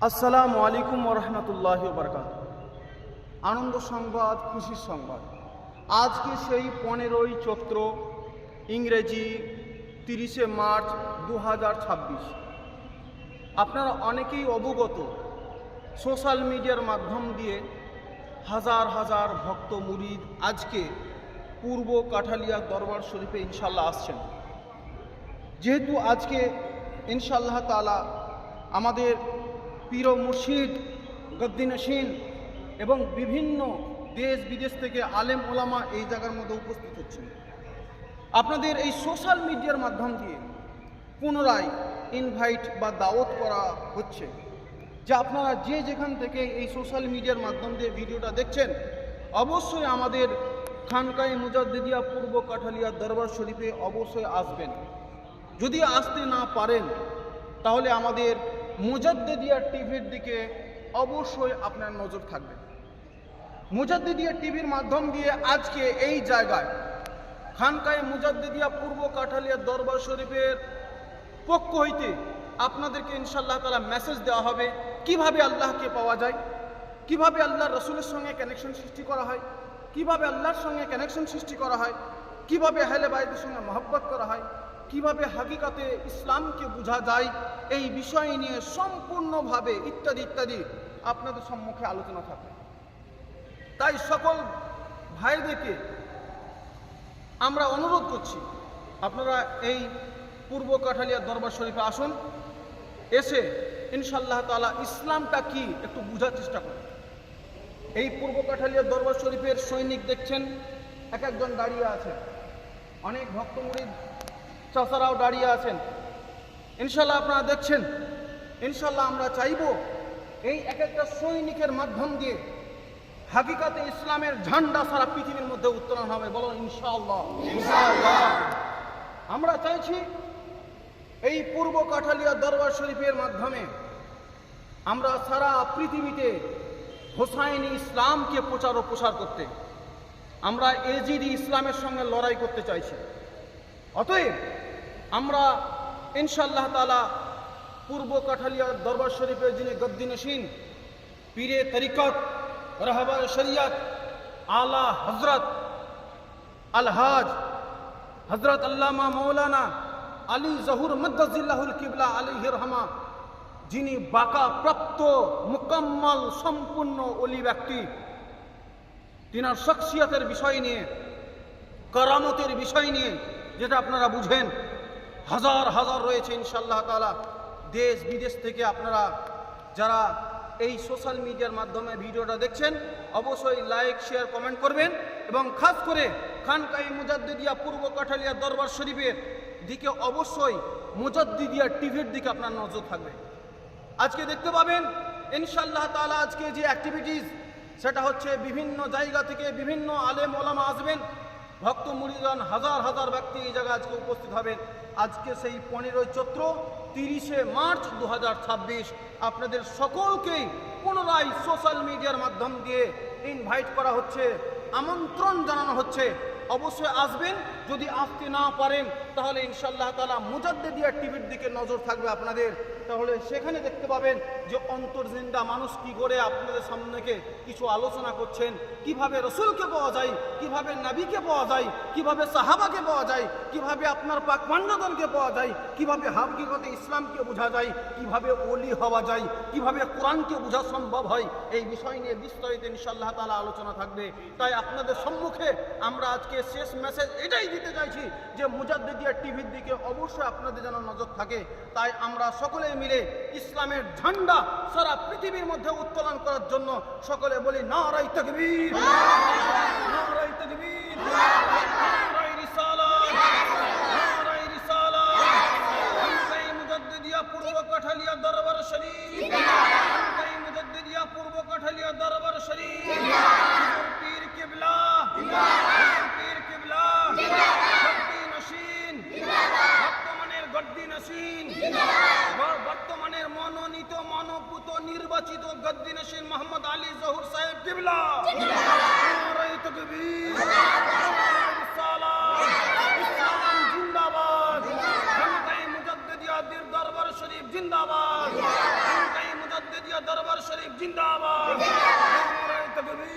আসসালামু আলাইকুম ওরহমতুল্লাহি ওয়াবারাকাতুহু। আনন্দ সংবাদ, খুশির সংবাদ। আজকে সেই 15ই চৈত্র, ইংরেজি 30শে মার্চ 2026। আপনারা অনেকেই অবগত, সোশ্যাল মিডিয়ার মাধ্যম দিয়ে হাজার হাজার ভক্ত মুরিদ আজকে পূর্ব কাঠালিয়া দরবার শরীফে ইনশাল্লাহ আসছেন। যেহেতু আজকে ইনশাআল্লাহ তাআলা আমাদের পীর মুর্শিদ গদ্দি নশীন এবং বিভিন্ন দেশ বিদেশ থেকে আলেম ওলামা এই জায়গার মধ্যে উপস্থিত হচ্ছেন, আপনাদের এই সোশ্যাল মিডিয়ার মাধ্যম দিয়ে পুনরায় ইনভাইট বা দাওয়াত করা হচ্ছে যে আপনারা যে যেখান থেকে এই সোশ্যাল মিডিয়ার মাধ্যম দিয়ে ভিডিওটা দেখছেন, অবশ্যই আমাদের খানকায়ে মুজাদ্দিদিয়া পূর্ব কাঠালিয়া দরবার শরীফে অবশ্যই আসবেন। যদি আসতে না পারেন তাহলে আমাদের মুজাদ্দিদিয়া টিভির দিকে অবশ্যই আপনার নজর থাকবে। মুজাদ্দিদিয়া টিভির মাধ্যম দিয়ে আজকে এই জায়গায় খানকায়ে মুজাদ্দিদিয়া পূর্ব কাঠালিয়া দরবার শরীফের পক্ষ হইতে আপনাদেরকে ইনশাআল্লাহ তাআলা মেসেজ দেওয়া হবে কিভাবে আল্লাহকে পাওয়া যায়, কিভাবে আল্লাহর রসুলের সঙ্গে কানেকশন সৃষ্টি করা হয়, কিভাবে আল্লাহর সঙ্গে কানেকশন সৃষ্টি করা হয়, কিভাবে আহলে বাইতের সঙ্গে মহব্বত করা হয়, কিভাবে হাকিকাতে ইসলামকে বোঝা যায়, এই বিষয় নিয়ে সম্পূর্ণভাবে ইত্যাদি ইত্যাদি আপনাদের সম্মুখে আলোচনা থাকবে। তাই সকল ভাইদেরকে আমরা অনুরোধ করছি, আপনারা এই পূর্ব কাঠালিয়া দরবার শরীফে আসুন, এসে ইনশাআল্লাহ তাআলা ইসলামটা কি একটু বোঝার চেষ্টা করুন। এই পূর্ব কাঠালিয়া দরবার শরীফের সৈনিক দেখছেন এক একজন দাঁড়িয়ে আছেন, অনেক ভক্ত মুরিদ চাচারাও দাঁড়িয়ে আছেন। ইনশাআল্লাহ আপনারা দেখছেন, ইনশাআল্লাহ আমরা চাইব এই এক একটা সৈনিকের মাধ্যম দিয়ে হাকিকাতে ইসলামের ঝান্ডা সারা পৃথিবীর মধ্যে উত্তোলন হবে। বলুন ইনশাআল্লাহ। ইনশাআল্লাহ আমরা চাইছি এই পূর্ব কাঠালিয়া দরবার শরীফের মাধ্যমে আমরা সারা পৃথিবীতে হোসাইনি ইসলামকে প্রচার ও প্রসার করতে, আমরা এজিদি ইসলামের সঙ্গে লড়াই করতে চাইছি। অতএব আমরা ইনশাআল্লাহ তাআলা পূর্ব কাঠালিয়া দরবার শরীফের যিনি গদ্দি নশীন পীরে তরিকত রাহবার শরিয়ত আলা হযরত আলহাজ হযরত আল্লামা মৌলানা আলী জহুর মদ্দাজিল্লাহুল কিবলা আলাইহির রহমা, যিনি বাকা প্রাপ্ত মুকাম্মাল সম্পূর্ণ ওলি ব্যক্তি, তিনার শখসিয়তের বিষয় নিয়ে, কারামতের বিষয় নিয়ে যেটা আপনারা বুঝেন, হাজার হাজার রয়েছে ইনশাআল্লাহ তাআলা। দেশ বিদেশ থেকে আপনারা যারা এই সোশ্যাল মিডিয়ার মাধ্যমে ভিডিওটা দেখছেন অবশ্যই লাইক শেয়ার কমেন্ট করবেন এবং খাস করে খানকায়ে মুজাদ্দিদিয়া পূর্ব কাঠালিয়া দরবার শরীফের দিকে অবশ্যই মুজাদ্দিদিয়া টিভির দিকে আপনার নজর থাকবে। আজকে দেখতে পাবেন ইনশাআল্লাহ তাআলা আজকে যে অ্যাক্টিভিটিস, সেটা হচ্ছে বিভিন্ন জায়গা থেকে বিভিন্ন আলেম ওলামা আসবেন, ভক্ত মুরিদান হাজার হাজার ব্যক্তি এই জায়গায় আজকে উপস্থিত হবেন। আজকে সেই 15ই চৈত্র 30শে মার্চ 2026 আপনাদের সকলকেই পুনরায় সোশ্যাল মিডিয়ার মাধ্যম দিয়ে ইনভাইট করা হচ্ছে, আমন্ত্রণ জানানো হচ্ছে। অবশ্যই আসবেন। যদি আসতে না পারেন তাহলে ইনশাআল্লাহ তাআলা মুজাদ্দিদিয়া টিভির দিকে নজর থাকবে আপনাদের। তাহলে সেখানে দেখতে পাবেন যে অন্তর্জিন্দা মানুষ কি করে আপনাদের সামনেকে কিছু আলোচনা করছেন, কিভাবে রসুলকে পাওয়া যায়, কিভাবে নবীকে পাওয়া যায়, কিভাবে সাহাবাকে পাওয়া যায়, কিভাবে আপনার পাক পাণ্ডবগণকে পাওয়া যায়, কিভাবে হাকিকতে ইসলামকে বোঝা যায়, কিভাবে ওলি হওয়া যায়, কিভাবে কোরআনকে বোঝা সম্ভব হয়, এই বিষয় নিয়ে বিস্তারিত ইনশাআল্লাহ তাআলা আলোচনা থাকবে। তাই আপনাদের সম্মুখে আমরা আজকে শেষ মেসেজ এটাই দিতে চাইছি যে মুজাদ্দিদিয়া টিভির দিকে অবশ্যই আপনাদের যেন নজর থাকে। তাই আমরা সকলে মিলে ইসলামের ঝান্ডা সারা পৃথিবীর মধ্যে উত্তোলন করার জন্য সকলে বলি নারায়ে তাকবীর, নারায়ে তাকবীর, নারায়ে রিসালাত, নারায়ে রিসালাত। খানকায়ে মুজাদ্দিদিয়া পূর্ব কাঠালিয়া দরবার শরীফ, খানকায়ে মুজাদ্দিদিয়া পূর্ব কাঠালিয়া দরবার শরীফ, পীর কিবলা, পীর কিবলা, গদ্দি নশীন, বর্তমানের গদ্দি নশীন, বর্তমানের মনোনীত মনোপুত নির্বাচিত গদ্দি নশীন মোহাম্মদ আলী জহুর সাহেব কিবলা, নারায়ে তাকবীর, নারায়ে রিসালাত, ইসলাম জিন্দাবাদ, খানকায়ে মুজাদ্দিদিয়া দরবার শরীফ জিন্দাবাদ, খানকায়ে মুজাদ্দিদিয়া শরীফ জিন্দাবাদ নারায়ে তাকবীর